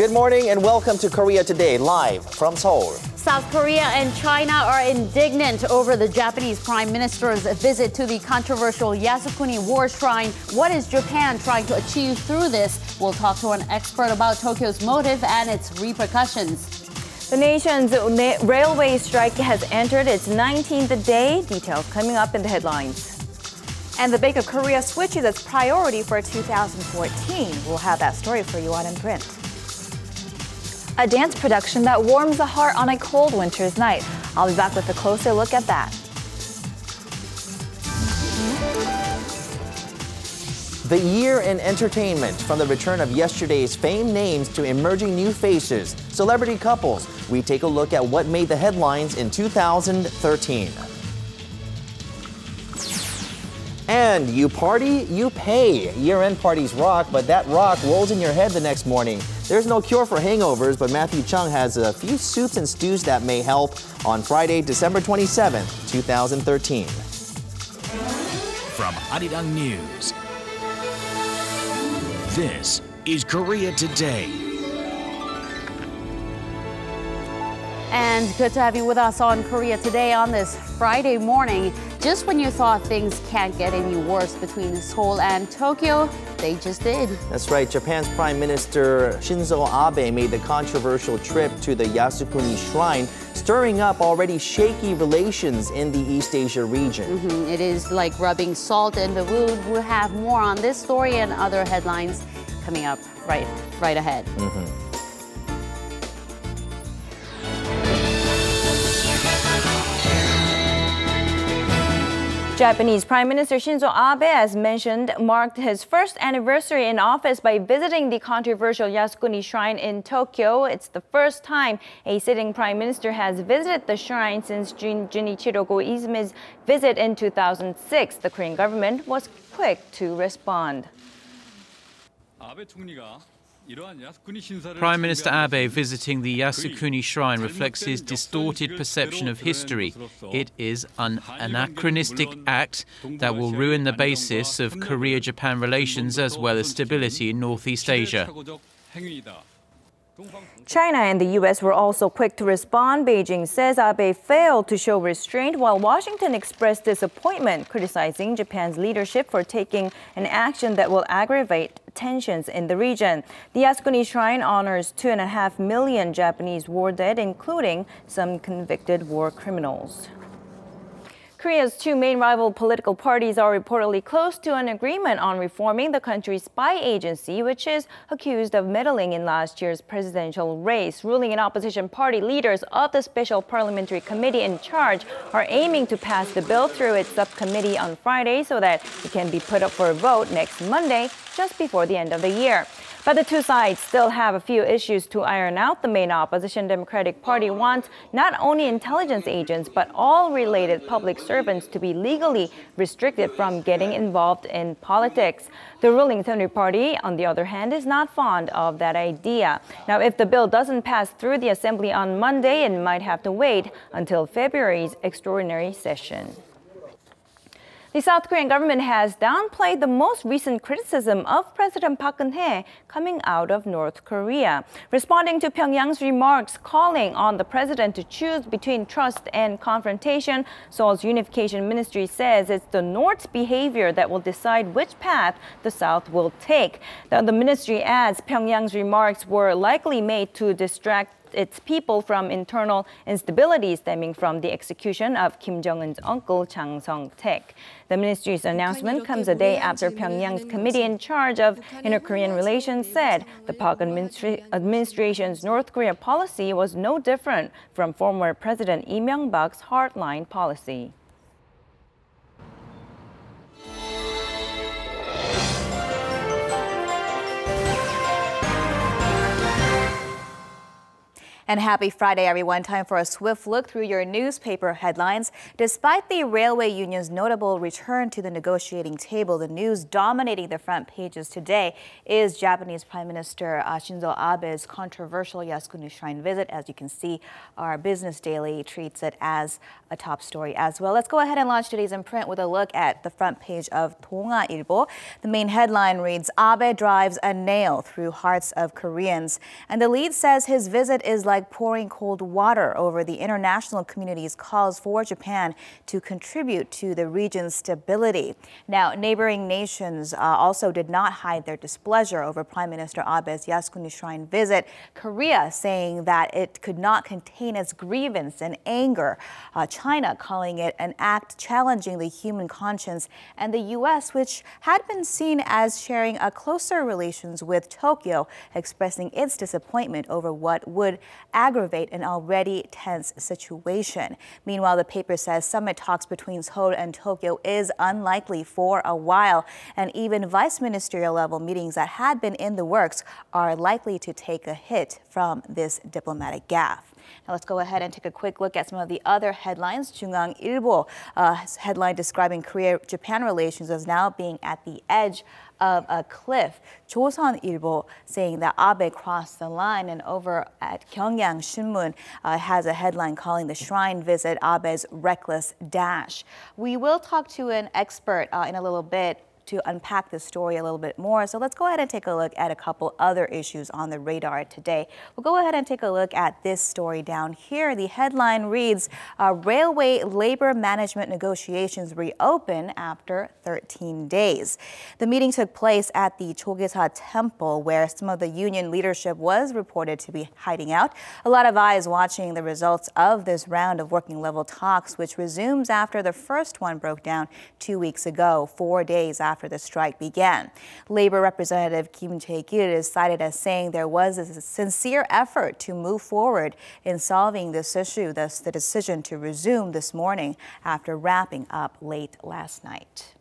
Good morning and welcome to Korea Today, live from Seoul. South Korea and China are indignant over the Japanese Prime Minister's visit to the controversial Yasukuni War Shrine. What is Japan trying to achieve through this? We'll talk to an expert about Tokyo's motive and its repercussions. The nation's railway strike has entered its 19th day. Details coming up in the headlines. And the Bank of Korea switches its priority for 2014. We'll have that story for you on In Print. A dance production that warms the heart on a cold winter's night. I'll be back with a closer look at that. The year in entertainment, from the return of yesterday's famed names to emerging new faces, celebrity couples. We take a look at what made the headlines in 2013. And you party, you pay. Year-end parties rock, but that rock rolls in your head the next morning. There's no cure for hangovers, but Matthew Chung has a few soups and stews that may help on Friday, December 27th, 2013. From Arirang News, this is Korea Today. And good to have you with us on Korea Today on this Friday morning. Just when you thought things can't get any worse between Seoul and Tokyo, they just did. That's right. Japan's Prime Minister Shinzo Abe made the controversial trip to the Yasukuni Shrine, stirring up already shaky relations in the East Asia region. It is like rubbing salt in the wound. We'll have more on this story and other headlines coming up right ahead. Japanese Prime Minister Shinzo Abe, as mentioned, marked his first anniversary in office by visiting the controversial Yasukuni Shrine in Tokyo. It's the first time a sitting prime minister has visited the shrine since Junichiro Koizumi's visit in 2006. The Korean government was quick to respond. Prime Minister Abe visiting the Yasukuni Shrine reflects his distorted perception of history. It is an anachronistic act that will ruin the basis of Korea-Japan relations as well as stability in Northeast Asia. China and the U.S. were also quick to respond. Beijing says Abe failed to show restraint, while Washington expressed disappointment, criticizing Japan's leadership for taking an action that will aggravate tensions in the region. The Yasukuni Shrine honors 2.5 million Japanese war dead, including some convicted war criminals. Korea's two main rival political parties are reportedly close to an agreement on reforming the country's spy agency, which is accused of meddling in last year's presidential race. Ruling and opposition party leaders of the Special Parliamentary Committee in charge are aiming to pass the bill through its subcommittee on Friday so that it can be put up for a vote next Monday, just before the end of the year. But the two sides still have a few issues to iron out. The main opposition Democratic Party wants not only intelligence agents, but all related public servants to be legally restricted from getting involved in politics. The ruling Centre Party, on the other hand, is not fond of that idea. Now, if the bill doesn't pass through the Assembly on Monday, it might have to wait until February's extraordinary session. The South Korean government has downplayed the most recent criticism of President Park Geun-hye coming out of North Korea. Responding to Pyongyang's remarks calling on the president to choose between trust and confrontation, Seoul's Unification Ministry says it's the North's behavior that will decide which path the South will take. The ministry adds Pyongyang's remarks were likely made to distract its people from internal instability stemming from the execution of Kim Jong-un's uncle, Chang Song-taek. The ministry's announcement comes a day after Pyongyang's committee in charge of inter-Korean relations said the Park administration's North Korea policy was no different from former President Lee Myung-bak's hardline policy. And happy Friday, everyone. Time for a swift look through your newspaper headlines. Despite the railway union's notable return to the negotiating table, the news dominating the front pages today is Japanese Prime Minister Shinzo Abe's controversial Yasukuni Shrine visit. As you can see, our Business Daily treats it as a top story as well. Let's go ahead and launch today's in print with a look at the front page of 동아일보. The main headline reads, Abe drives a nail through hearts of Koreans. And the lead says his visit is like pouring cold water over the international community's calls for Japan to contribute to the region's stability. Now, neighboring nations also did not hide their displeasure over Prime Minister Abe's Yasukuni Shrine visit. Korea saying that it could not contain its grievance and anger. China calling it an act challenging the human conscience. And the U.S., which had been seen as sharing a closer relations with Tokyo, expressing its disappointment over what would aggravate an already tense situation. Meanwhile, the paper says summit talks between Seoul and Tokyo is unlikely for a while, and even vice ministerial level meetings that had been in the works are likely to take a hit from this diplomatic gaffe. Now let's go ahead and take a quick look at some of the other headlines. 중앙일보 headline describing Korea-Japan relations as now being at the edge of a cliff. 조선일보 saying that Abe crossed the line, and over at Gyeongyang Shinmun has a headline calling the shrine visit Abe's reckless dash. We will talk to an expert in a little bit to unpack the story a little bit more. So let's go ahead and take a look at a couple other issues on the radar today. We'll go ahead and take a look at this story down here. The headline reads, Railway Labor Management Negotiations reopen after 13 days. The meeting took place at the Chogyesa Temple, where some of the union leadership was reported to be hiding out. A lot of eyes watching the results of this round of working level talks, which resumes after the first one broke down 2 weeks ago, 4 days after the strike began. Labor Representative Kim Jae-gil is cited as saying there was a sincere effort to move forward in solving this issue, thus the decision to resume this morning after wrapping up late last night.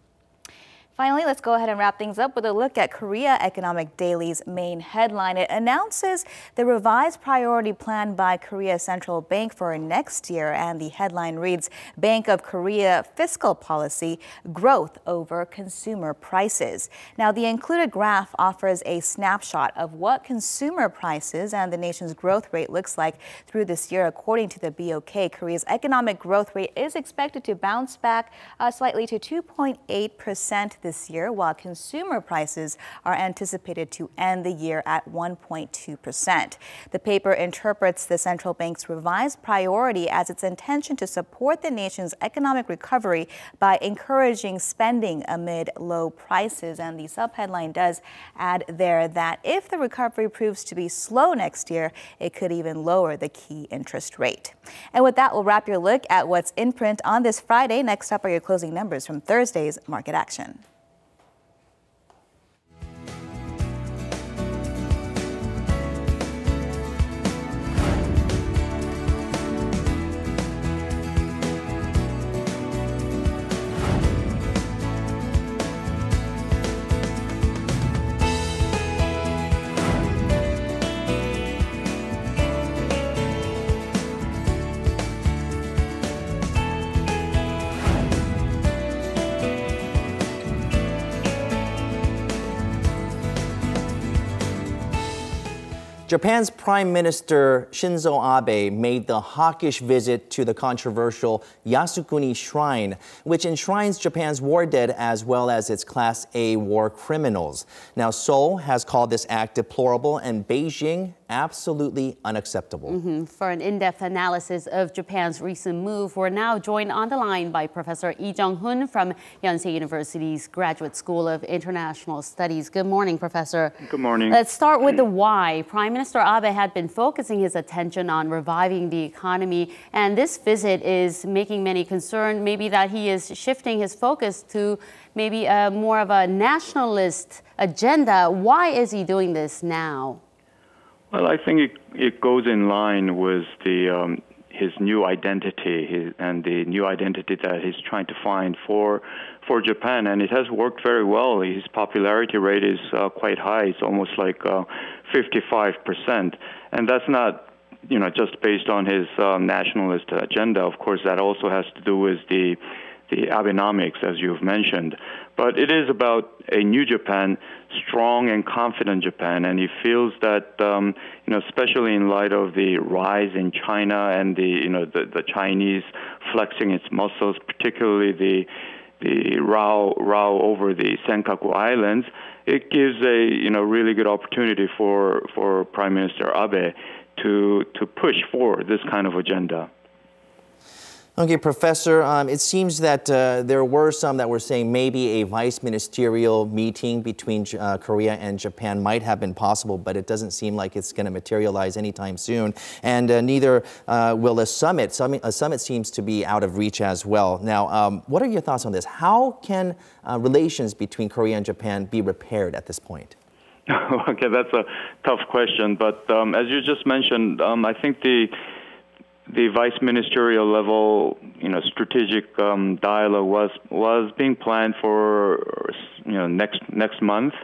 Finally, let's go ahead and wrap things up with a look at Korea Economic Daily's main headline. It announces the revised priority plan by Korea Central Bank for next year, and the headline reads, Bank of Korea Fiscal Policy, Growth over Consumer Prices. Now, the included graph offers a snapshot of what consumer prices and the nation's growth rate looks like through this year. According to the BOK, Korea's economic growth rate is expected to bounce back slightly to 2.8% this year, while consumer prices are anticipated to end the year at 1.2%. The paper interprets the central bank's revised priority as its intention to support the nation's economic recovery by encouraging spending amid low prices. And the subheadline does add there that if the recovery proves to be slow next year, it could even lower the key interest rate. And with that, we'll wrap your look at what's in print on this Friday. Next up are your closing numbers from Thursday's market action. Japan's Prime Minister Shinzo Abe made the hawkish visit to the controversial Yasukuni Shrine, which enshrines Japan's war dead as well as its Class A war criminals. Now, Seoul has called this act deplorable and Beijing absolutely unacceptable. For an in-depth analysis of Japan's recent move, we're now joined on the line by Professor Lee Jung-hoon from Yonsei University's Graduate School of International Studies. Good morning, Professor. Good morning. Let's start with the why. Prime Minister Abe had been focusing his attention on reviving the economy, and this visit is making many concerned, maybe that he is shifting his focus to maybe more of a nationalist agenda. Why is he doing this now? Well, I think it goes in line with his new identity and the new identity that he's trying to find for Japan, and it has worked very well. His popularity rate is quite high. It's almost like 55%, and that's not just based on his nationalist agenda. Of course, that also has to do with the Abenomics, as you've mentioned. But it is about a new Japan, strong and confident Japan, and he feels that, especially in light of the rise in China and the Chinese flexing its muscles, particularly the row over the Senkaku Islands, it gives a really good opportunity for Prime Minister Abe to push for this kind of agenda. Okay, Professor, it seems that there were some that were saying maybe a vice ministerial meeting between Korea and Japan might have been possible, but it doesn't seem like it's going to materialize anytime soon. And neither will a summit. A summit seems to be out of reach as well. Now, what are your thoughts on this? How can relations between Korea and Japan be repaired at this point? Okay, that's a tough question. But as you just mentioned, I think the vice ministerial level, strategic dialogue was being planned for, next month.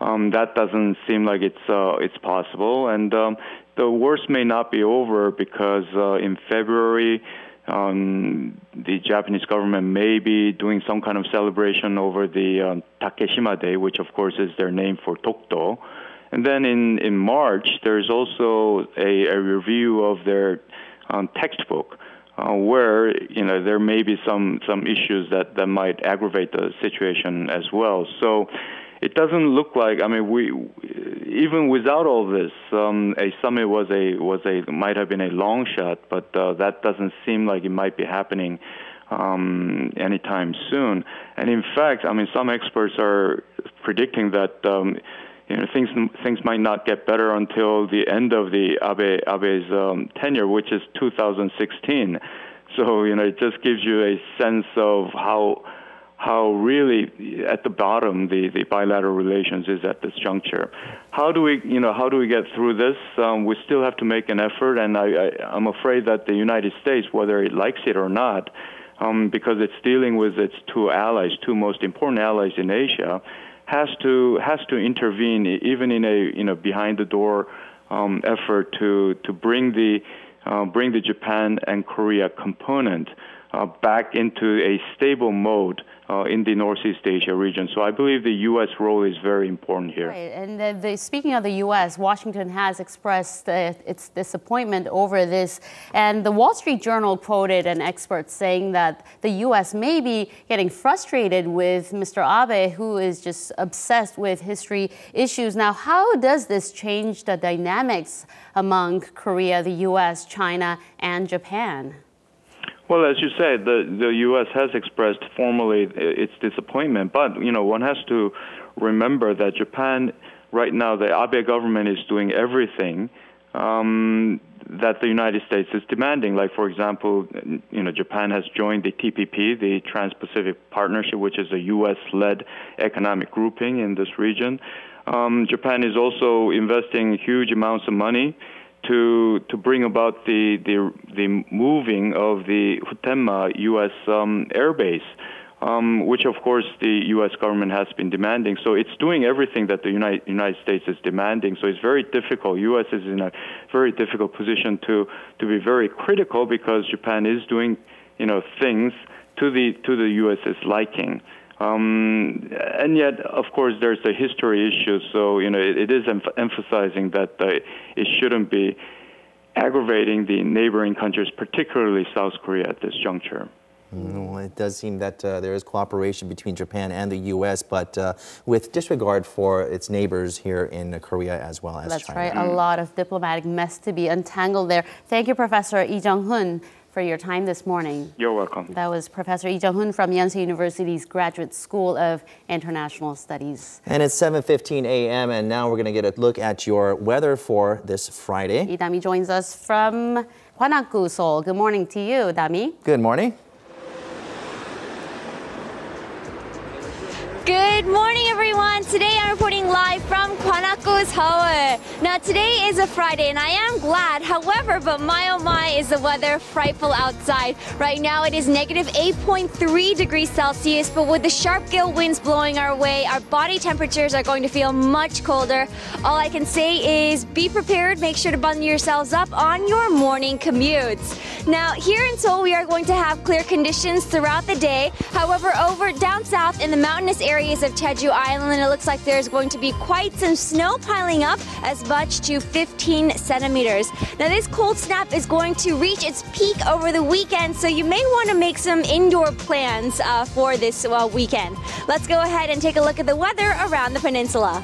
That doesn't seem like it's possible, and the worst may not be over because in February, the Japanese government may be doing some kind of celebration over the Takeshima Day, which of course is their name for Tokdo. And then in March, there's also a review of their textbook, where there may be some issues that might aggravate the situation as well. So it doesn't look like. I mean, even without all this, a summit might have been a long shot, but that doesn't seem like it might be happening anytime soon. And in fact, I mean, some experts are predicting that. Things might not get better until the end of the Abe's tenure, which is 2016. So it just gives you a sense of how really at the bottom the bilateral relations is at this juncture. How do we get through this? We still have to make an effort, and I'm afraid that the United States, whether it likes it or not, because it's dealing with its two most important allies in Asia, has to intervene even in a behind the door effort to bring the Japan and Korea component back into a stable mode in the Northeast Asia region. So I believe the U.S. role is very important here. Right. And speaking of the U.S., Washington has expressed its disappointment over this. And the Wall Street Journal quoted an expert saying that the U.S. may be getting frustrated with Mr. Abe, who is just obsessed with history issues. Now, how does this change the dynamics among Korea, the U.S., China, and Japan? Well, as you said, the U.S. has expressed formally its disappointment, but one has to remember that Japan right now, the Abe government is doing everything that the United States is demanding. Like, for example, Japan has joined the TPP, the Trans-Pacific Partnership, which is a U.S.-led economic grouping in this region. Japan is also investing huge amounts of money to bring about the moving of the Futenma U.S. air base, which of course the U.S. government has been demanding. So it's doing everything that the United States is demanding. So it's very difficult. U.S. is in a very difficult position to be very critical because Japan is doing things to the U.S.'s liking. And yet, of course, there's the history issue. So, it is emphasizing that it shouldn't be aggravating the neighboring countries, particularly South Korea, at this juncture. Well, it does seem that there is cooperation between Japan and the U.S., but with disregard for its neighbors here in Korea as well as China. That's right. A lot of diplomatic mess to be untangled there. Thank you, Professor Lee Jung-hoon, for your time this morning. You're welcome. That was Professor Lee Jung-hoon from Yonsei University's Graduate School of International Studies. And it's 7:15 a.m. and now we're going to get a look at your weather for this Friday. Lee Dami joins us from Hwanaku, Seoul. Good morning to you, Dami. Good morning. Good morning, everyone. Today I'm reporting live from Kwanakgu, Seoul. Now, today is a Friday, and I am glad. However, but my oh my, is the weather frightful outside. Right now, it is negative 8.3 degrees Celsius, but with the sharp gale winds blowing our way, our body temperatures are going to feel much colder. All I can say is be prepared. Make sure to bundle yourselves up on your morning commutes. Now, here in Seoul, we are going to have clear conditions throughout the day. However, over down south in the mountainous areas of Jeju Island, it looks like there's going to be quite some snow piling up, as much to 15 centimeters. Now, this cold snap is going to reach its peak over the weekend, so you may want to make some indoor plans for this weekend. Let's go ahead and take a look at the weather around the peninsula.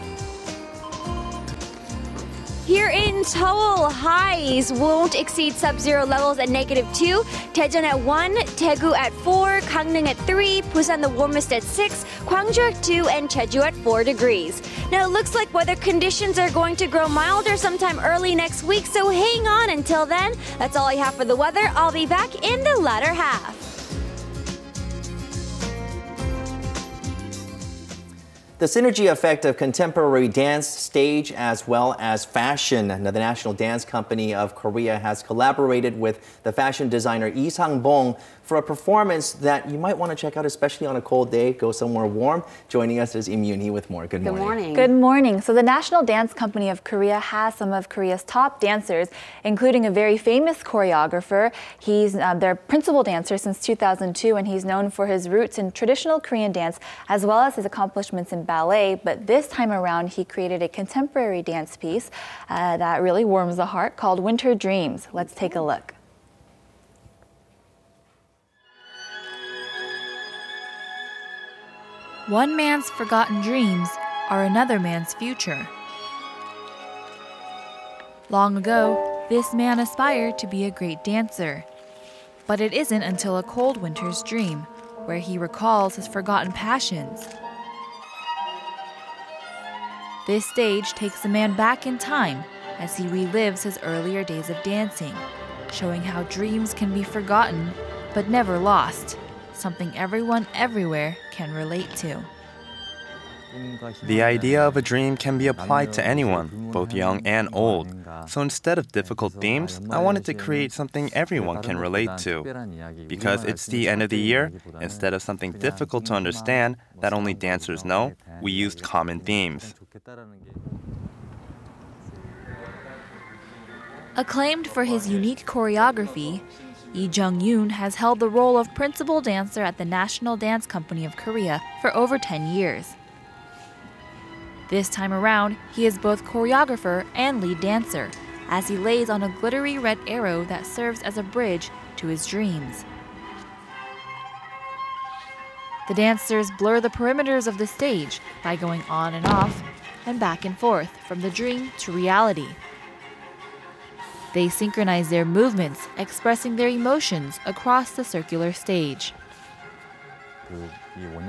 Here in Seoul, highs won't exceed sub-zero levels at -2, Daejeon at 1, Daegu at 4, Gangneung at 3, Busan the warmest at 6, Gwangju at 2, and Jeju at 4 degrees. Now, it looks like weather conditions are going to grow milder sometime early next week, so hang on until then. That's all I have for the weather. I'll be back in the latter half. The synergy effect of contemporary dance, stage, as well as fashion. Now, the National Dance Company of Korea has collaborated with the fashion designer Lee Sang-bong for a performance that you might want to check out, especially on a cold day. Go somewhere warm. Joining us is Yim Yoonhee with more. Good morning. Good morning. Good morning. So the National Dance Company of Korea has some of Korea's top dancers, including a very famous choreographer. He's their principal dancer since 2002, and he's known for his roots in traditional Korean dance, as well as his accomplishments in ballet. But this time around, he created a contemporary dance piece that really warms the heart called Winter Dreams. Let's take a look. One man's forgotten dreams are another man's future. Long ago, this man aspired to be a great dancer. But it isn't until a cold winter's dream, where he recalls his forgotten passions. This stage takes a man back in time as he relives his earlier days of dancing, showing how dreams can be forgotten but never lost. Something everyone everywhere can relate to. The idea of a dream can be applied to anyone, both young and old. So instead of difficult themes, I wanted to create something everyone can relate to. Because it's the end of the year, instead of something difficult to understand that only dancers know, we used common themes. Acclaimed for his unique choreography, Lee Jung-yoon has held the role of principal dancer at the National Dance Company of Korea for over 10 years. This time around, he is both choreographer and lead dancer, as he lays on a glittery red arrow that serves as a bridge to his dreams. The dancers blur the perimeters of the stage by going on and off and back and forth from the dream to reality. They synchronize their movements, expressing their emotions across the circular stage.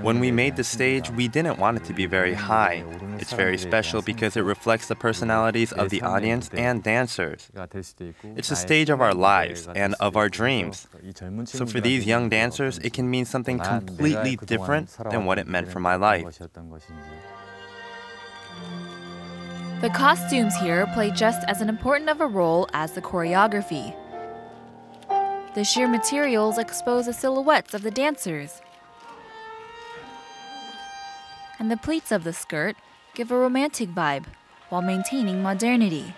When we made the stage, we didn't want it to be very high. It's very special because it reflects the personalities of the audience and dancers. It's the stage of our lives and of our dreams. So for these young dancers, it can mean something completely different than what it meant for my life. The costumes here play just as important of a role as the choreography. The sheer materials expose the silhouettes of the dancers, and the pleats of the skirt give a romantic vibe while maintaining modernity.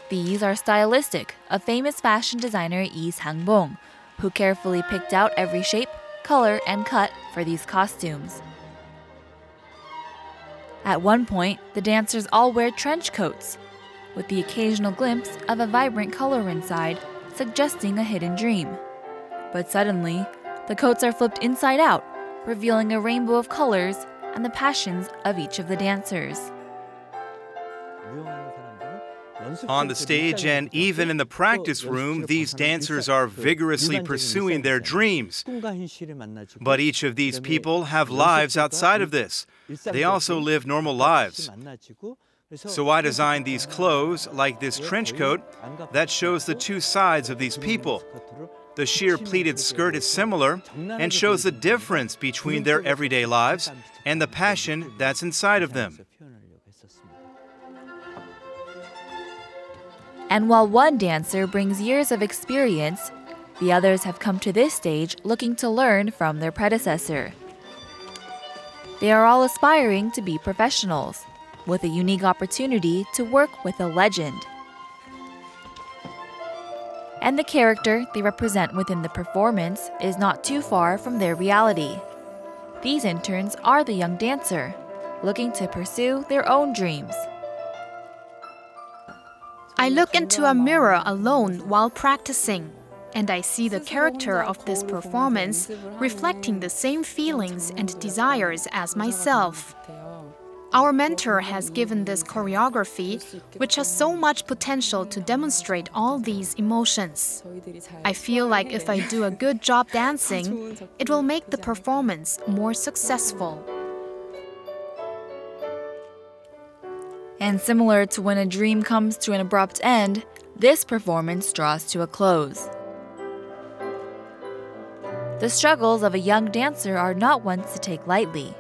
These are stylistic of famous fashion designer Lee Sang-bong, who carefully picked out every shape, color, and cut for these costumes. At one point, the dancers all wear trench coats, with the occasional glimpse of a vibrant color inside, suggesting a hidden dream. But suddenly, the coats are flipped inside out, revealing a rainbow of colors and the passions of each of the dancers. On the stage and even in the practice room, these dancers are vigorously pursuing their dreams. But each of these people have lives outside of this. They also live normal lives. So I designed these clothes, like this trench coat, that shows the two sides of these people. The sheer pleated skirt is similar and shows the difference between their everyday lives and the passion that's inside of them. And while one dancer brings years of experience, the others have come to this stage looking to learn from their predecessor. They are all aspiring to be professionals, with a unique opportunity to work with a legend. And the character they represent within the performance is not too far from their reality. These interns are the young dancer, looking to pursue their own dreams. I look into a mirror alone while practicing, and I see the character of this performance reflecting the same feelings and desires as myself. Our mentor has given this choreography, which has so much potential to demonstrate all these emotions. I feel like if I do a good job dancing, it will make the performance more successful. And similar to when a dream comes to an abrupt end, this performance draws to a close. The struggles of a young dancer are not ones to take lightly.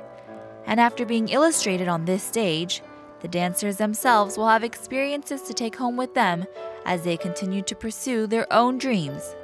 And after being illustrated on this stage, the dancers themselves will have experiences to take home with them as they continue to pursue their own dreams.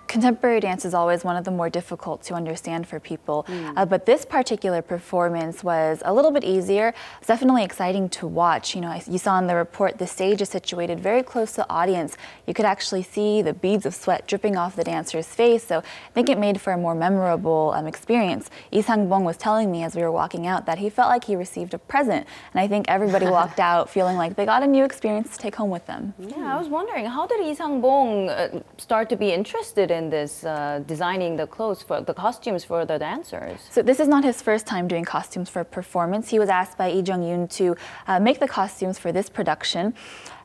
Contemporary dance is always one of the more difficult to understand for people, but this particular performance was a little bit easier. It's definitely exciting to watch. You know, you saw in the report the stage is situated very close to the audience. You could actually see the beads of sweat dripping off the dancer's face, so I think it made for a more memorable experience. Lee Sang-bong was telling me as we were walking out that he felt like he received a present, and I think everybody walked out feeling like they got a new experience to take home with them. Yeah, I was wondering, how did Lee Sang-bong start to be interested in this designing the clothes for the costumes for the dancers? So this is not his first time doing costumes for a performance. He was asked by Lee Jung-yoon to make the costumes for this production.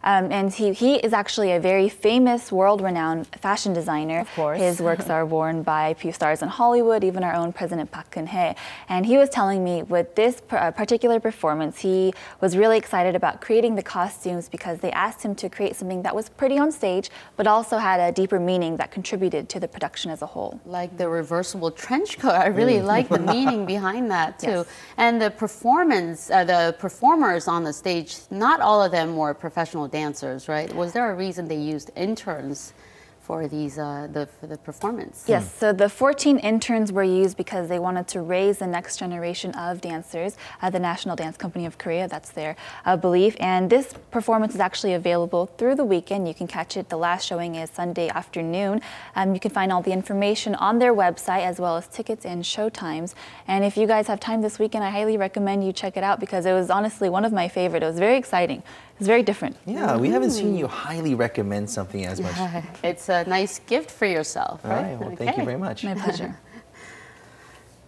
And he is actually a very famous, world-renowned fashion designer. Of course. His works are worn by a few stars in Hollywood, even our own President Park Geun-hye. And he was telling me with this particular performance, he was really excited about creating the costumes because they asked him to create something that was pretty on stage, but also had a deeper meaning that contributed to the production as a whole. Like the reversible trench coat. I really like the meaning behind that too. Yes. And the performance, the performers on the stage, not all of them were professional dancers, right? Was there a reason they used interns for these for the performance? Yes, so the 14 interns were used because they wanted to raise the next generation of dancers. The National Dance Company of Korea, that's their belief. And this performance is actually available through the weekend. You can catch it. The last showing is Sunday afternoon. You can find all the information on their website as well as tickets and show times. And if you guys have time this weekend, I highly recommend you check it out because it was honestly one of my favorite. It was very exciting. It's very different. Yeah, we haven't seen you highly recommend something as much. It's a nice gift for yourself, right? All right, well, thank you very much. My pleasure.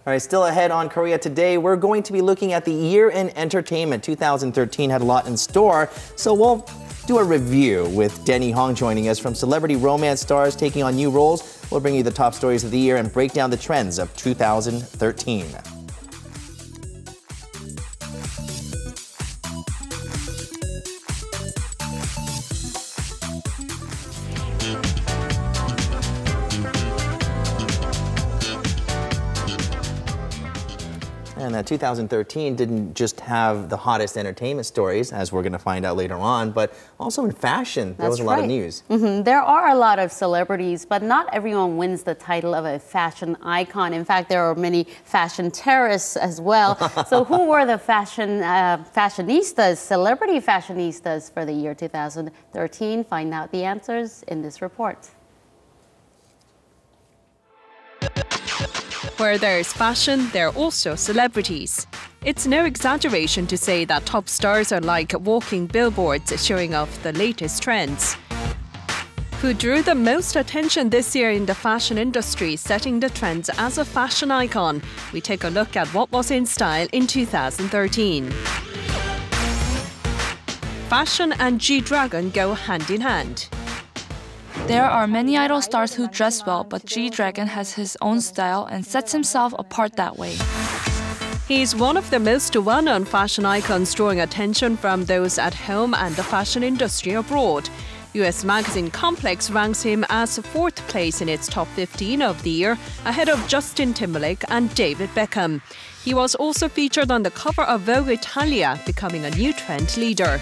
All right, still ahead on Korea Today, we're going to be looking at the year in entertainment. 2013 had a lot in store, so we'll do a review with Denny Hong joining us from celebrity romance stars taking on new roles. We'll bring you the top stories of the year and break down the trends of 2013. And 2013 didn't just have the hottest entertainment stories, as we're going to find out later on, but also in fashion, there was a lot of news. There are a lot of celebrities, but not everyone wins the title of a fashion icon. In fact, there are many fashion terrorists as well. So who were the fashionistas, celebrity fashionistas for the year 2013? Find out the answers in this report. Where there is fashion, there are also celebrities. It's no exaggeration to say that top stars are like walking billboards showing off the latest trends. Who drew the most attention this year in the fashion industry, setting the trends as a fashion icon? We take a look at what was in style in 2013. Fashion and G-Dragon go hand in hand. There are many idol stars who dress well, but G-Dragon has his own style and sets himself apart that way. He's one of the most well-known fashion icons, drawing attention from those at home and the fashion industry abroad. US magazine Complex ranks him as 4th place in its top 15 of the year, ahead of Justin Timberlake and David Beckham. He was also featured on the cover of Vogue Italia, becoming a new trend leader.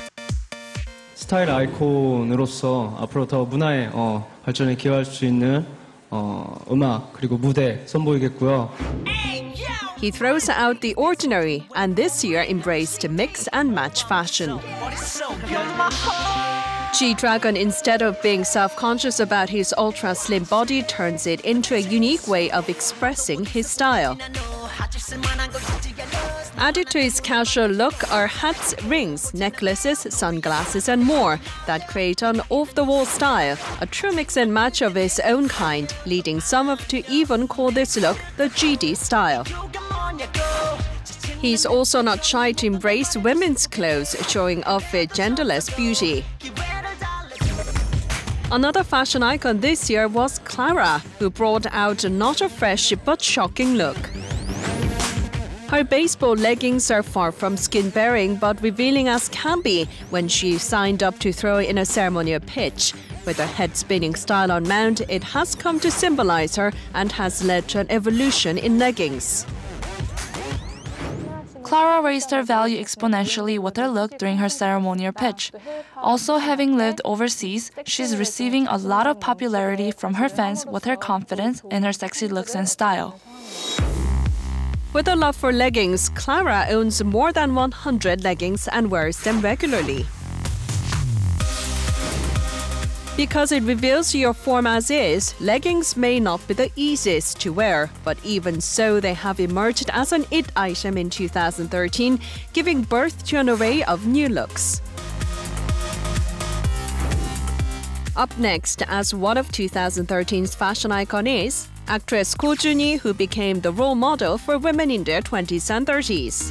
스타일 아이콘으로서 앞으로 더 문화의 발전에 기여할 수 있는 음악 그리고 무대 선보이겠고요. He throws out the ordinary and this year embraced mix and match fashion. G-Dragon, instead of being self-conscious about his ultra-slim body, turns it into a unique way of expressing his style. Added to his casual look are hats, rings, necklaces, sunglasses and more that create an off-the-wall style, a true mix and match of his own kind, leading some to even call this look the GD style. He's also not shy to embrace women's clothes, showing off a genderless beauty. Another fashion icon this year was Clara, who brought out not a fresh but shocking look. Her baseball leggings are far from skin-bearing but revealing as can be when she signed up to throw in a ceremonial pitch. With her head-spinning style on mount, it has come to symbolize her and has led to an evolution in leggings. Clara raised her value exponentially with her look during her ceremonial pitch. Also, having lived overseas, she's receiving a lot of popularity from her fans with her confidence in her sexy looks and style. With a love for leggings, Clara owns more than 100 leggings and wears them regularly. Because it reveals your form as is, leggings may not be the easiest to wear, but even so, they have emerged as an it item in 2013, giving birth to an array of new looks. Up next, as one of 2013's fashion icon is actress Ko Junhee, who became the role model for women in their 20s and 30s.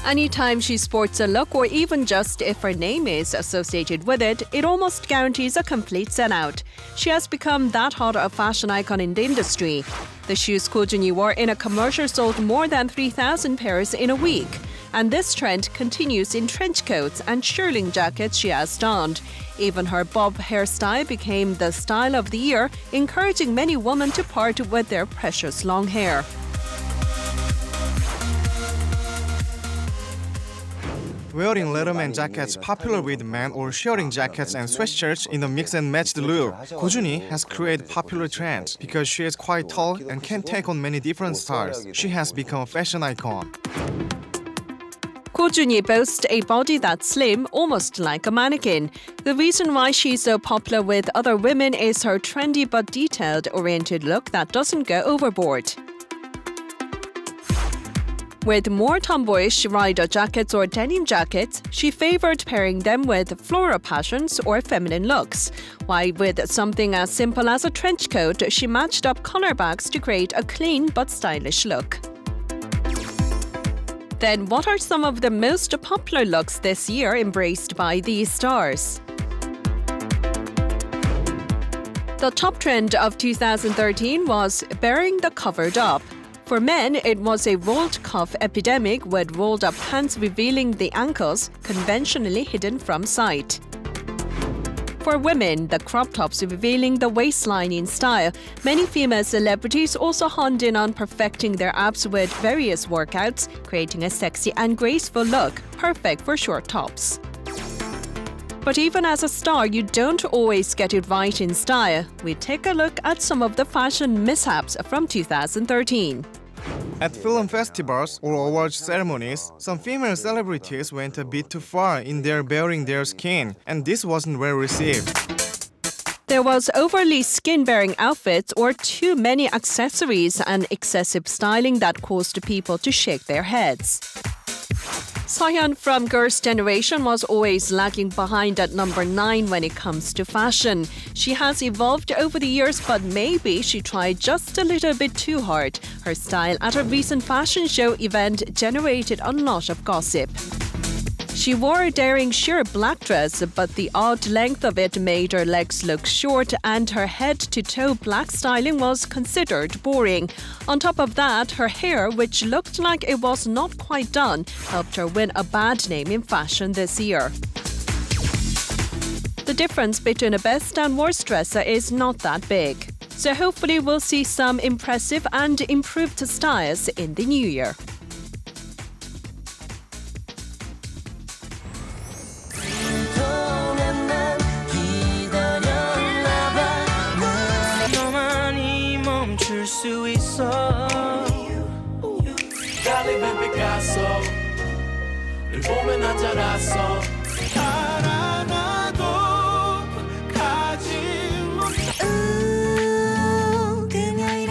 Anytime she sports a look, or even just if her name is associated with it, it almost guarantees a complete sellout. She has become that hot a fashion icon in the industry. The shoes Ko Junhee wore in a commercial sold more than 3,000 pairs in a week. And this trend continues in trench coats and shearling jackets she has donned. Even her bob hairstyle became the style of the year, encouraging many women to part with their precious long hair. Wearing Letterman jackets popular with men or shearling jackets and sweatshirts in a mix and matched look. Ko Junhee has created popular trends because she is quite tall and can take on many different styles. She has become a fashion icon. Ko Junhee boasts a body that's slim, almost like a mannequin. The reason why she's so popular with other women is her trendy but detailed-oriented look that doesn't go overboard. With more tomboyish rider jackets or denim jackets, she favored pairing them with floral passions or feminine looks. While with something as simple as a trench coat, she matched up collar backs to create a clean but stylish look. Then what are some of the most popular looks this year embraced by these stars? The top trend of 2013 was bearing the covered up. For men, it was a rolled cuff epidemic with rolled up pants revealing the ankles, conventionally hidden from sight. For women, the crop tops revealing the waistline in style. Many female celebrities also honed in on perfecting their abs with various workouts, creating a sexy and graceful look, perfect for short tops. But even as a star, you don't always get it right in style. We take a look at some of the fashion mishaps from 2013. At film festivals or awards ceremonies, some female celebrities went a bit too far in their baring their skin, and this wasn't well received. There was overly skin-bearing outfits or too many accessories and excessive styling that caused people to shake their heads. Soyeon from Girls' Generation was always lagging behind at number 9 when it comes to fashion. She has evolved over the years, but maybe she tried just a little bit too hard. Her style at a recent fashion show event generated a lot of gossip. She wore a daring sheer black dress, but the odd length of it made her legs look short and her head-to-toe black styling was considered boring. On top of that, her hair, which looked like it was not quite done, helped her win a bad name in fashion this year. The difference between a best and worst dresser is not that big. So hopefully we'll see some impressive and improved styles in the new year.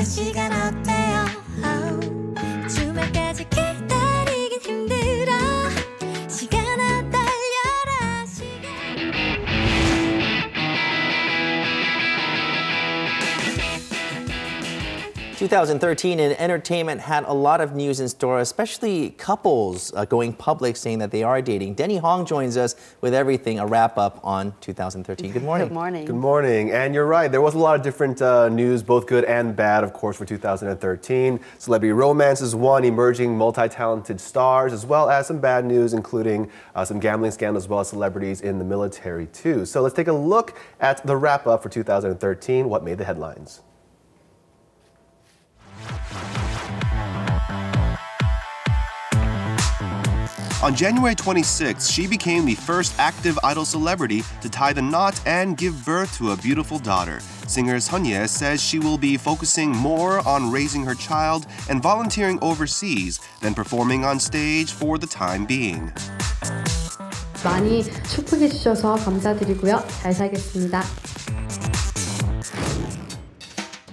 시간 어때요? 주말까지 기다리긴 힘들어. 시간아 달려라 시간. 2013 in entertainment had a lot of news in store, especially couples going public saying that they are dating. Denny Hong joins us with everything, a wrap-up on 2013. Good morning. Good morning. Good morning. And you're right, there was a lot of different news, both good and bad, of course, for 2013. Celebrity romances won, emerging multi-talented stars, as well as some bad news, including some gambling scandals, as well as celebrities in the military, too. So let's take a look at the wrap-up for 2013, what made the headlines. On January 26th, she became the first active idol celebrity to tie the knot and give birth to a beautiful daughter. Singer Sunye says she will be focusing more on raising her child and volunteering overseas than performing on stage for the time being. 많이 축복해 주셔서 감사드리고요. 잘 살겠습니다.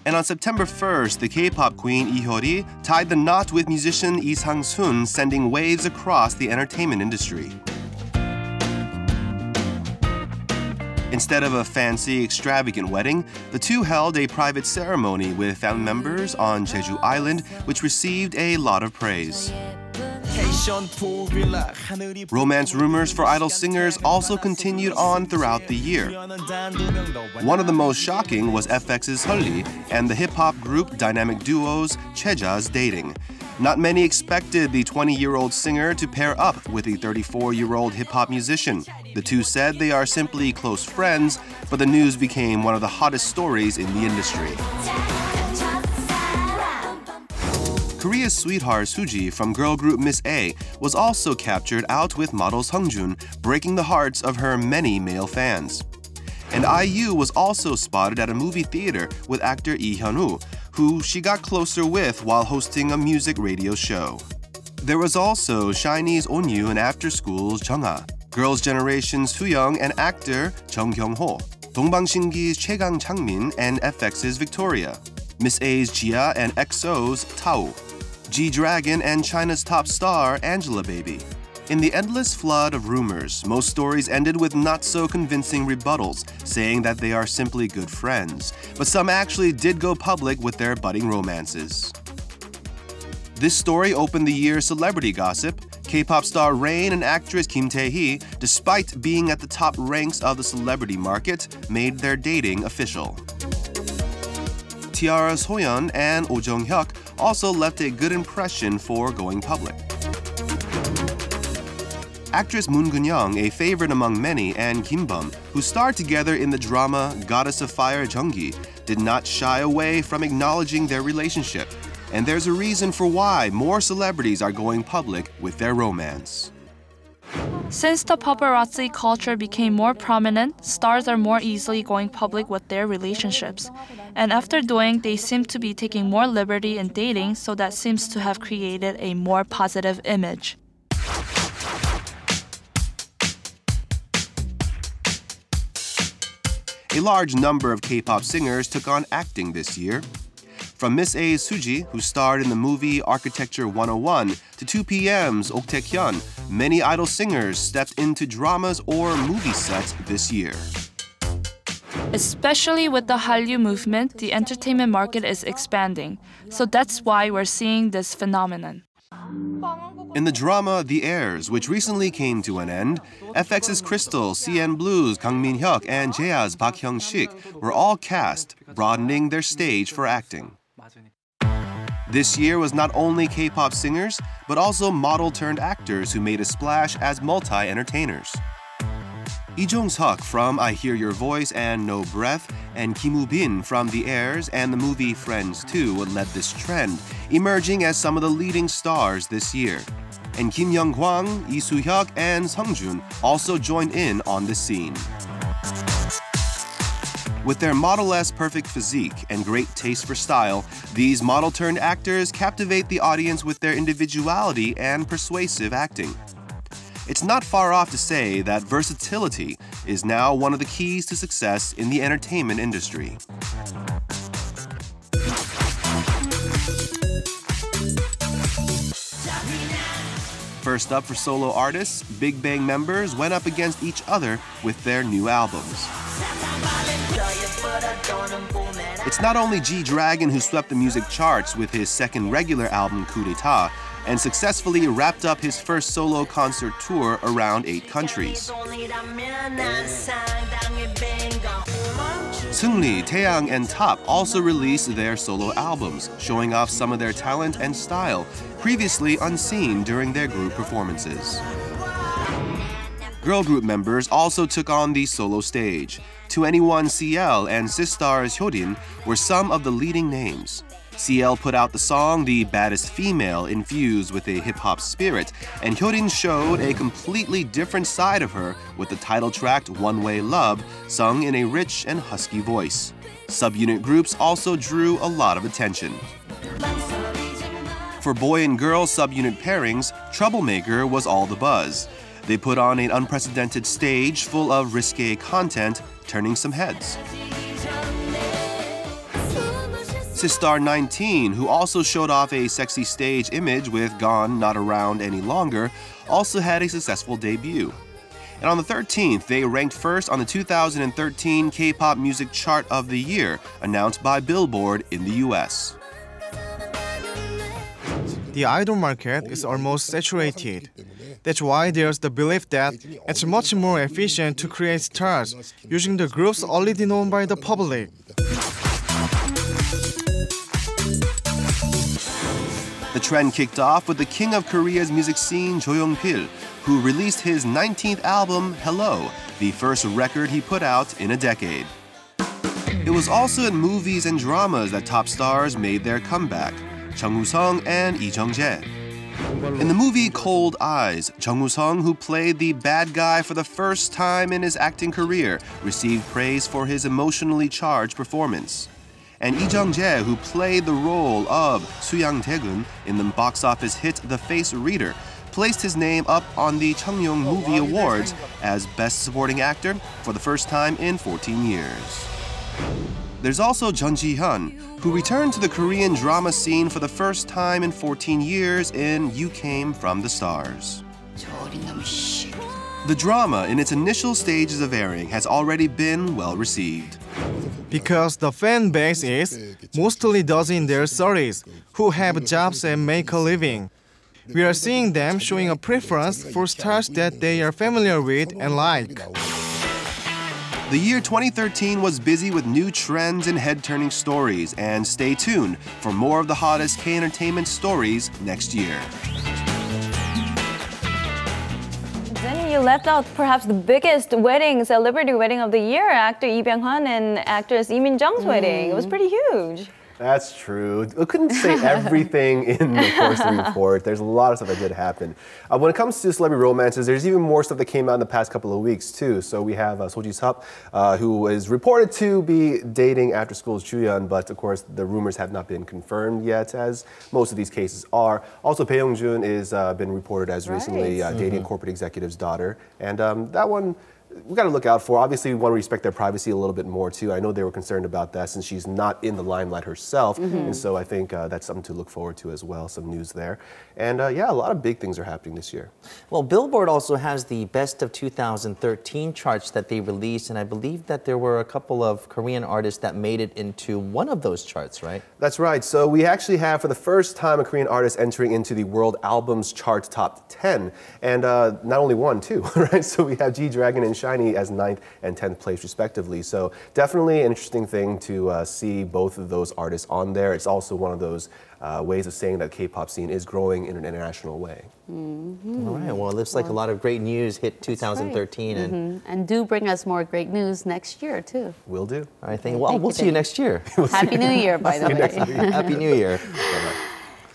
And on September 1st, the K-pop queen Lee Hyori tied the knot with musician Lee Sang-soon, sending waves across the entertainment industry. Instead of a fancy, extravagant wedding, the two held a private ceremony with family members on Jeju Island, which received a lot of praise. Romance rumors for idol singers also continued on throughout the year. One of the most shocking was FX's Seolli and the hip-hop group dynamic duo's Cheja's dating. Not many expected the 20-year-old singer to pair up with the 34-year-old hip-hop musician. The two said they are simply close friends, but the news became one of the hottest stories in the industry. Korea's sweetheart Suji from girl group Miss A was also captured out with model Seongjun, breaking the hearts of her many male fans. And IU was also spotted at a movie theater with actor Lee Hyun-woo, who she got closer with while hosting a music radio show. There was also SHINee's Onyu and After School's Jung-ah, Girls' Generation's Soo-young and actor Jung Kyung-ho, 동방신기's Chaegang Changmin and FX's Victoria, Miss A's Jia and EXO's Tao, G-Dragon and China's top star Angela Baby. In the endless flood of rumors, most stories ended with not-so-convincing rebuttals, saying that they are simply good friends. But some actually did go public with their budding romances. This story opened the year's celebrity gossip. K-pop star Rain and actress Kim Tae-hee, despite being at the top ranks of the celebrity market, made their dating official. Tiara's Hoyeon and Oh Jung-hyuk also left a good impression for going public. Actress Moon Gun-young, a favorite among many, and Kim Bum, who starred together in the drama Goddess of Fire Jeongi, did not shy away from acknowledging their relationship. And there's a reason for why more celebrities are going public with their romance. Since the paparazzi culture became more prominent, stars are more easily going public with their relationships. And after doing, they seem to be taking more liberty in dating, so that seems to have created a more positive image. A large number of K-pop singers took on acting this year. From Miss A's Suji, who starred in the movie Architecture 101, to 2PM's Ok Tae-hyun, many idol singers stepped into dramas or movie sets this year. Especially with the Hallyu movement, the entertainment market is expanding. So that's why we're seeing this phenomenon. In the drama The Heirs, which recently came to an end, FX's Crystal, CN Blues, Kang Min-hyuk, and Jea's Park Hyung-sik were all cast, broadening their stage for acting. This year was not only K-pop singers, but also model-turned-actors who made a splash as multi-entertainers. Lee Jong-seok from I Hear Your Voice and No Breath, and Kim Woo-bin from The Heirs and the movie Friends 2 led this trend, emerging as some of the leading stars this year. And Kim Young-kwang, Lee Soo-hyuk, and Sung-joon also joined in on the scene. With their model-esque perfect physique and great taste for style, these model-turned-actors captivate the audience with their individuality and persuasive acting. It's not far off to say that versatility is now one of the keys to success in the entertainment industry. First up for solo artists, Big Bang members went up against each other with their new albums. It's not only G-Dragon who swept the music charts with his second regular album, Coup d'etat, and successfully wrapped up his first solo concert tour around 8 countries. Seungri, Taeyang, and Top also released their solo albums, showing off some of their talent and style, previously unseen during their group performances. Girl group members also took on the solo stage. 2NE1 CL and Sistar's Hyodin were some of the leading names. CL put out the song The Baddest Female infused with a hip-hop spirit, and Hyodin showed a completely different side of her with the title track One Way Love, sung in a rich and husky voice. Subunit groups also drew a lot of attention. For boy and girl subunit pairings, Troublemaker was all the buzz. They put on an unprecedented stage full of risque content, turning some heads. Sistar 19, who also showed off a sexy stage image with Gone Not Around Any Longer, also had a successful debut. And on the 13th, they ranked first on the 2013 K-pop Music Chart of the Year, announced by Billboard in the US. The idol market is almost saturated. That's why there's the belief that it's much more efficient to create stars using the groups already known by the public. The trend kicked off with the king of Korea's music scene, Jo Young-pil, who released his 19th album, Hello, the first record he put out in a decade. It was also in movies and dramas that top stars made their comeback, Chung Woo-sung and Lee Jung-jae. In the movie Cold Eyes, Chung Woo-sung, who played the bad guy for the first time in his acting career, received praise for his emotionally charged performance. And Lee Jung-jae, who played the role of Soo-young Taegun in the box office hit The Face Reader, placed his name up on the Cheongyang Movie Awards as Best Supporting Actor for the first time in 14 years. There's also Jeon Ji-hyun, who returned to the Korean drama scene for the first time in 14 years in You Came From the Stars. The drama, in its initial stages of airing, has already been well received. Because the fan base is mostly those in their 30s who have jobs and make a living. We are seeing them showing a preference for stars that they are familiar with and like. The year 2013 was busy with new trends and head-turning stories, and stay tuned for more of the hottest K-entertainment stories next year. Denny, you left out perhaps the biggest wedding, celebrity wedding of the year, actor Lee Byung-hun and actress Lee Min-jung's wedding. It was pretty huge. That's true. I couldn't say everything in the course of the report. There's a lot of stuff that did happen. When it comes to celebrity romances, there's even more stuff that came out in the past couple of weeks, too. So we have So Ji-sup, who is reported to be dating after school's Ju-yeon, but of course the rumors have not been confirmed yet, as most of these cases are. Also, Bae Young-joon is been reported as recently dating a corporate executive's daughter. And that one we got to look out for. Obviously, we want to respect their privacy a little bit more too. I know they were concerned about that since she's not in the limelight herself, and so I think that's something to look forward to as well. Some news there, and yeah, a lot of big things are happening this year. Well, Billboard also has the Best of 2013 charts that they released, and I believe that there were a couple of Korean artists that made it into one of those charts, right? That's right. So we actually have, for the first time, a Korean artist entering into the World Albums Chart Top 10, and not only one, too, right? So we have G-Dragon and Shiny as 9th and 10th place, respectively. So definitely an interesting thing to see both of those artists on there. It's also one of those ways of saying that K-pop scene is growing in an international way. All right. Well, it looks like a lot of great news hit 2013, and do bring us more great news next year too. Will do. I think. Well, we'll see you next year. Happy New Year, by the way. Happy New Year.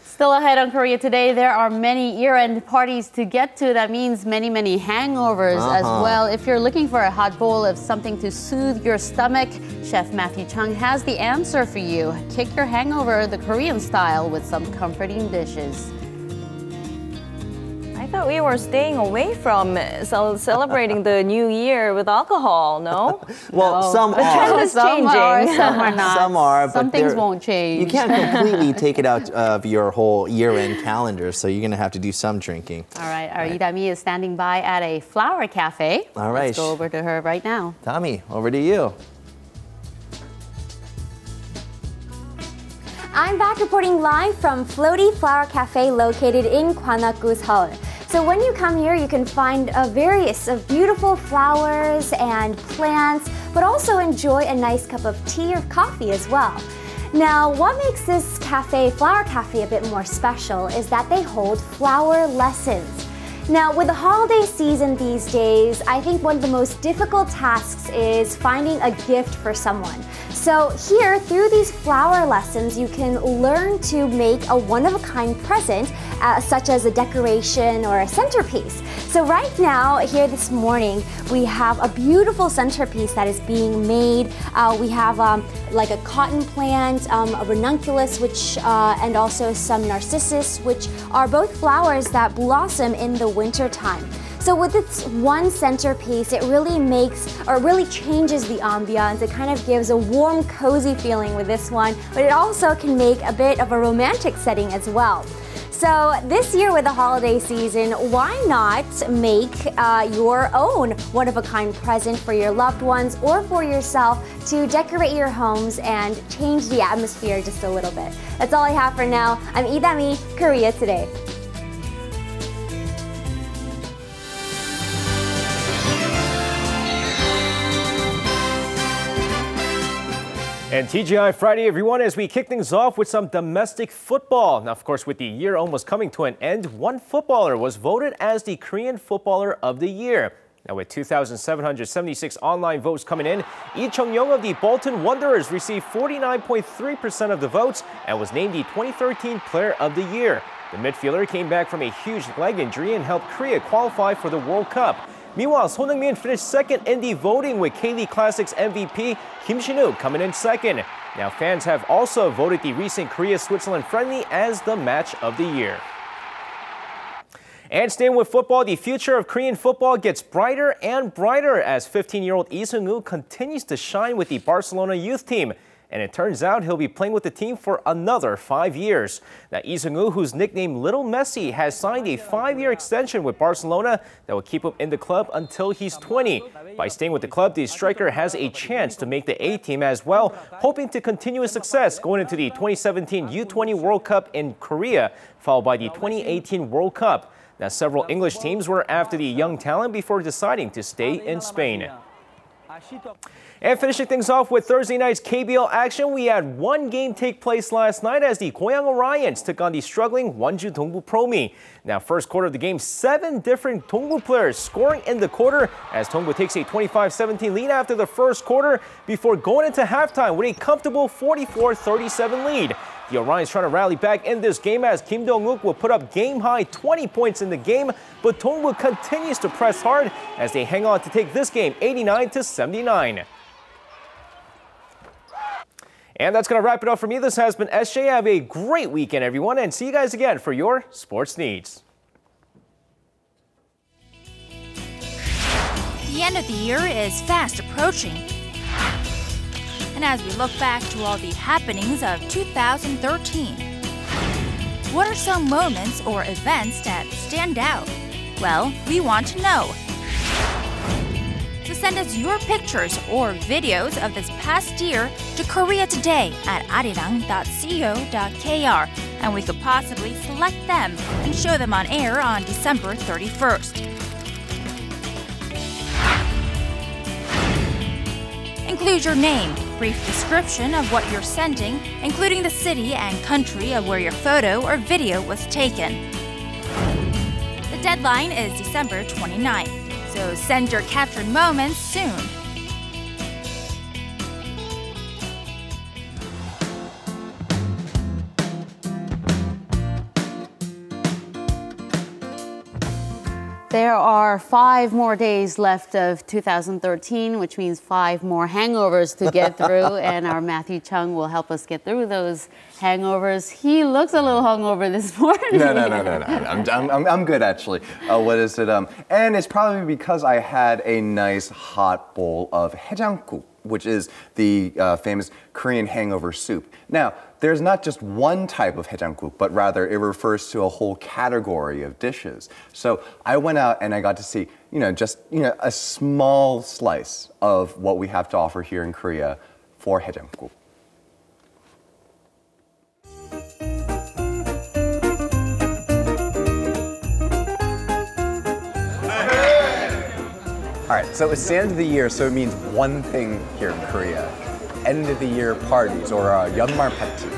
Still ahead on Korea Today, there are many year-end parties to get to. That means many, many hangovers as well. If you're looking for a hot bowl of something to soothe your stomach, Chef Matthew Chung has the answer for you. Kick your hangover the Korean style with some comforting dishes. I thought we were staying away from celebrating the new year with alcohol, no? Well, no. some the are. trend is changing. Some are not. Some are, some but things won't change. You can't completely take it out of your whole year-end calendar, so you're going to have to do some drinking. All right, our Idami is standing by at a flower cafe. All right. Let's go over to her right now. Tommy, over to you. I'm back reporting live from Floaty Flower Cafe located in Gwanak-gu, Seoul. So when you come here, you can find various beautiful flowers and plants, but also enjoy a nice cup of tea or coffee as well. Now, what makes this flower cafe a bit more special is that they hold flower lessons. Now, with the holiday season these days, I think one of the most difficult tasks is finding a gift for someone. So here, through these flower lessons, you can learn to make a one-of-a-kind present, such as a decoration or a centerpiece. So right now, here this morning, we have a beautiful centerpiece that is being made. We have like a cotton plant, a ranunculus, and also some narcissus, which are both flowers that blossom in the winter time. So with this one centerpiece, it really changes the ambiance. It kind of gives a warm, cozy feeling with this one, but it also can make a bit of a romantic setting as well. So this year with the holiday season, why not make your own one-of-a-kind present for your loved ones or for yourself to decorate your homes and change the atmosphere just a little bit. That's all I have for now. I'm Idami, Korea Today. And TGI Friday, everyone, as we kick things off with some domestic football. Now, of course, with the year almost coming to an end, one footballer was voted as the Korean Footballer of the Year. Now, with 2,776 online votes coming in, Lee Chung-young of the Bolton Wanderers received 49.3% of the votes and was named the 2013 Player of the Year. The midfielder came back from a huge leg injury and helped Korea qualify for the World Cup. Meanwhile, Son Heung-min finished second in the voting with K-League Classics MVP Kim Shin-wook coming in second. Now, fans have also voted the recent Korea-Switzerland friendly as the match of the year. And staying with football, the future of Korean football gets brighter and brighter as 15-year-old Lee Seung-woo continues to shine with the Barcelona youth team. And it turns out he'll be playing with the team for another 5 years. Now, Lee Seung-woo, who's nicknamed Little Messi, has signed a 5-year extension with Barcelona that will keep him in the club until he's 20. By staying with the club, the striker has a chance to make the A-team as well, hoping to continue his success going into the 2017 U20 World Cup in Korea, followed by the 2018 World Cup. Now, several English teams were after the young talent before deciding to stay in Spain. And finishing things off with Thursday night's KBL action, we had one game take place last night as the Goyang Orions took on the struggling Wonju Dongbu Promi. Now, first quarter of the game, 7 different Dongbu players scoring in the quarter as Dongbu takes a 25-17 lead after the first quarter before going into halftime with a comfortable 44-37 lead. The Orions trying to rally back in this game as Kim Dong-wook will put up game-high 20 points in the game, but Dongbu continues to press hard as they hang on to take this game 89-79. And that's going to wrap it up for me. This has been SJ. Have a great weekend, everyone, and see you guys again for your sports needs. The end of the year is fast approaching. And as we look back to all the happenings of 2013, what are some moments or events that stand out? Well, we want to know. So send us your pictures or videos of this past year to Korea Today at arirang.co.kr, and we could possibly select them and show them on air on December 31st. Include your name, brief description of what you're sending, including the city and country of where your photo or video was taken. The deadline is December 29th, so send your captured moments soon. There are 5 more days left of 2013, which means 5 more hangovers to get through, and our Matthew Chung will help us get through those hangovers. He looks a little hungover this morning. No. I'm good, actually. What is it? And it's probably because I had a nice hot bowl of haejangkuk, which is the famous Korean hangover soup. Now, there's not just one type of haejangkuk, but rather it refers to a whole category of dishes. So I went out and I got to see, just a small slice of what we have to offer here in Korea for haejangkuk. All right, so it's the end of the year, so it means one thing here in Korea. End of the year parties, or 연말 party.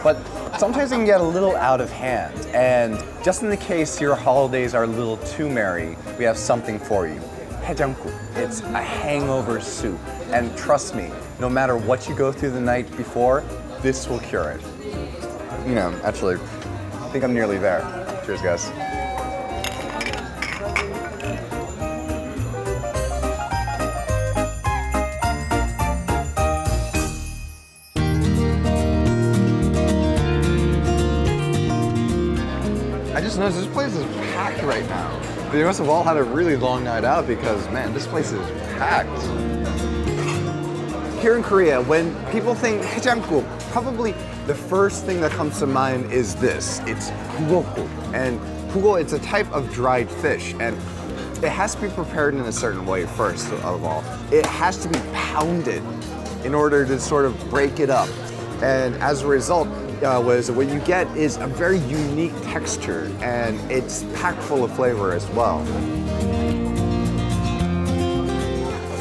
But sometimes it can get a little out of hand. And just in the case your holidays are a little too merry, we have something for you. haejangkuk. It's a hangover soup. And trust me, no matter what you go through the night before, this will cure it. Actually, I think I'm nearly there. Cheers, guys. I just noticed this place is packed right now. They must have all had a really long night out because, man, this place is packed. Here in Korea, when people think haejangkuk, probably the first thing that comes to mind is this. It's bulgokkuk. And bulgokkuk, it's a type of dried fish. And it has to be prepared in a certain way first of all. It has to be pounded in order to sort of break it up. And as a result, what you get is a very unique texture, and it's packed full of flavor as well.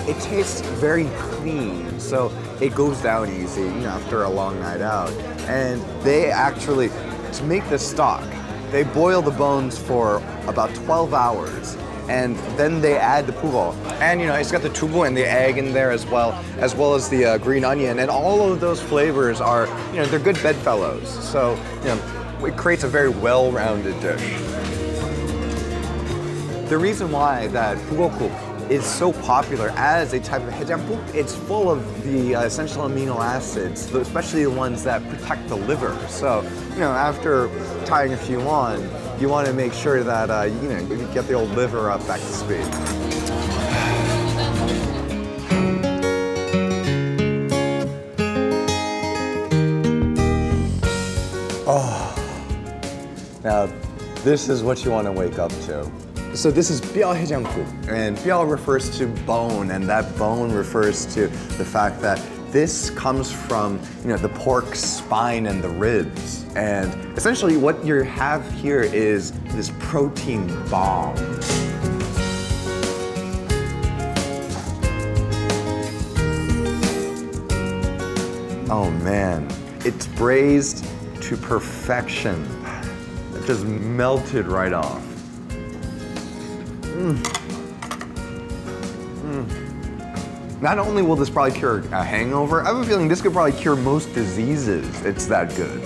It tastes very clean, so it goes down easy after a long night out. And they actually, to make the stock, they boil the bones for about 12 hours. And then they add the bulgokkuk. And it's got the tubu and the egg in there as well as the green onion. And all of those flavors are, they're good bedfellows. So, it creates a very well-rounded dish. The reason why that bulgokkuk is so popular as a type of haejangkuk, it's full of the essential amino acids, especially the ones that protect the liver. So, after tying a few on, you want to make sure that, you get the old liver up back to speed. Oh, now this is what you want to wake up to. So this is 뼈 haejangkuk, and 뼈 refers to bone, and that bone refers to the fact that this comes from, the pork spine and the ribs. And essentially what you have here is this protein bomb. Oh man, it's braised to perfection. It just melted right off. Not only will this probably cure a hangover, I have a feeling this could probably cure most diseases. It's that good.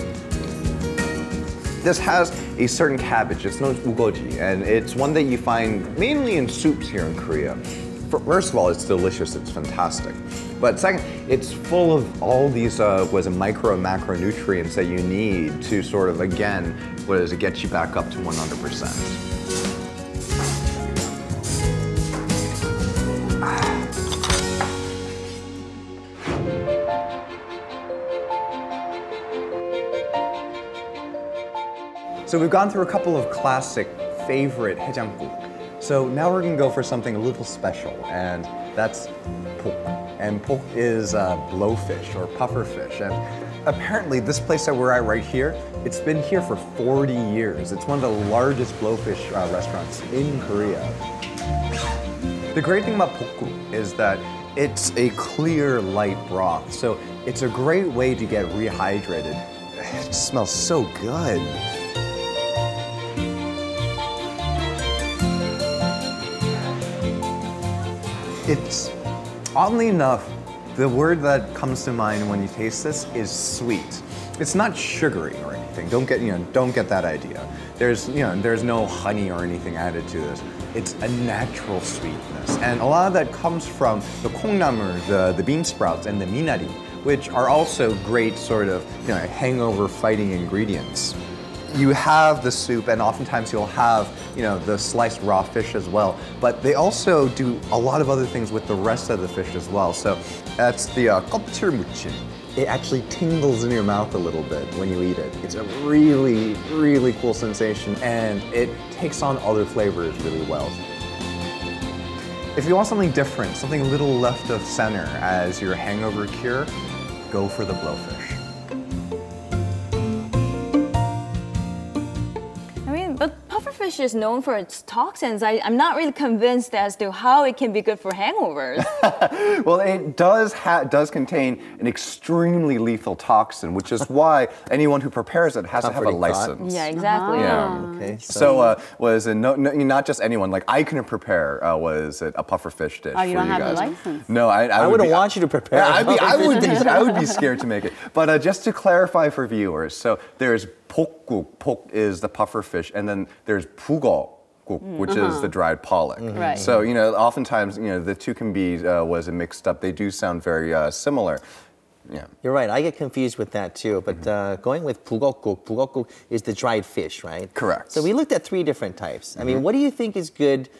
This has a certain cabbage. It's known as ugoji, and it's one that you find mainly in soups here in Korea. First of all, it's delicious. It's fantastic. But second, it's full of all these micro and macronutrients that you need to sort of, again, get you back up to 100%. So we've gone through a couple of classic favorite haejanguk. So now we're gonna go for something a little special, and that's pok. And pok is blowfish or pufferfish. And apparently this place that we're at right here, it's been here for 40 years. It's one of the largest blowfish restaurants in Korea. The great thing about pokgu is that it's a clear, light broth. So it's a great way to get rehydrated. It smells so good. It's, oddly enough, the word that comes to mind when you taste this is sweet. It's not sugary or anything. Don't get that idea. There's no honey or anything added to this. It's a natural sweetness, and a lot of that comes from the 콩나물, the bean sprouts, and the minari, which are also great sort of hangover-fighting ingredients. You have the soup, and oftentimes you'll have the sliced raw fish as well. But they also do a lot of other things with the rest of the fish as well. So that's the 껍질 무침. It actually tingles in your mouth a little bit when you eat it. It's a really, really cool sensation, and it takes on other flavors really well. If you want something different, something a little left of center as your hangover cure, go for the blowfish. But pufferfish is known for its toxins. I'm not really convinced as to how it can be good for hangovers. Well, it does contain an extremely lethal toxin, which is why anyone who prepares it has to have a license. Yeah, exactly. Yeah. Okay. So was it not just anyone? Like I couldn't prepare. Was it a pufferfish dish? Oh, you for don't you have guys? a license. No, I wouldn't want you to prepare. I would be scared to make it. But just to clarify for viewers, so there's pokguk. Pok is the pufferfish, and then there's pugok, which is the dried pollock. Right. So oftentimes the two can be mixed up. They do sound very similar. Yeah. You're right. I get confused with that too. But going with pugok is the dried fish, right? Correct. So we looked at 3 different types. I mean, what do you think is good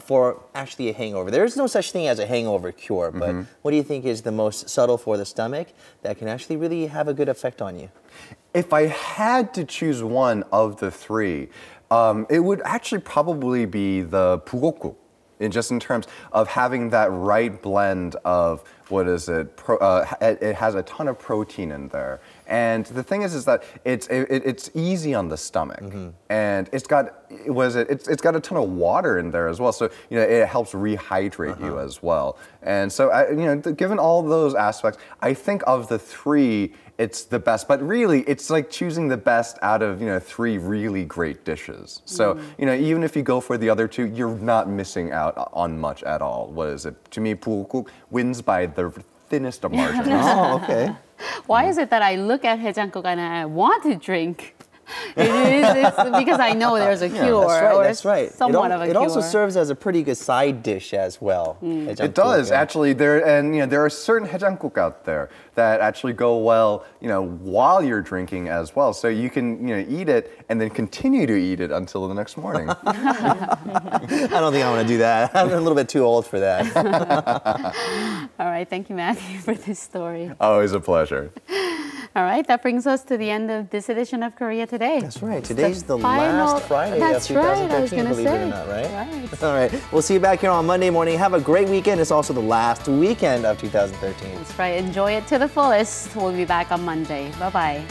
for actually a hangover? There is no such thing as a hangover cure, but what do you think is the most subtle for the stomach that can actually really have a good effect on you? If I had to choose one of the 3, it would actually probably be the pugokguk. Just in terms of having that right blend of it has a ton of protein in there, and the thing is that it's easy on the stomach, and it's got a ton of water in there as well, so it helps rehydrate you as well. And so given all those aspects, I think of the 3, it's the best, but really it's like choosing the best out of 3 really great dishes. So even if you go for the other 2, you're not missing out on much at all. To me, pugokguk wins by the thinnest of margins. Oh, okay. Why is it that I look at haejanguk and I want to drink? It's because I know there's a cure. That's right. Somewhat of a cure. It also serves as a pretty good side dish as well. It does actually. There are certain haejanguk out there that actually go well, while you're drinking as well. So you can eat it and then continue to eat it until the next morning. I don't think I want to do that. I'm a little bit too old for that. All right, thank you, Matthew, for this story. Always a pleasure. All right, that brings us to the end of this edition of Korea Today. That's right. Today's the last Friday of 2013, believe it or not, right? All right. We'll see you back here on Monday morning. Have a great weekend. It's also the last weekend of 2013. That's right. Enjoy it to the fullest. We'll be back on Monday. Bye-bye.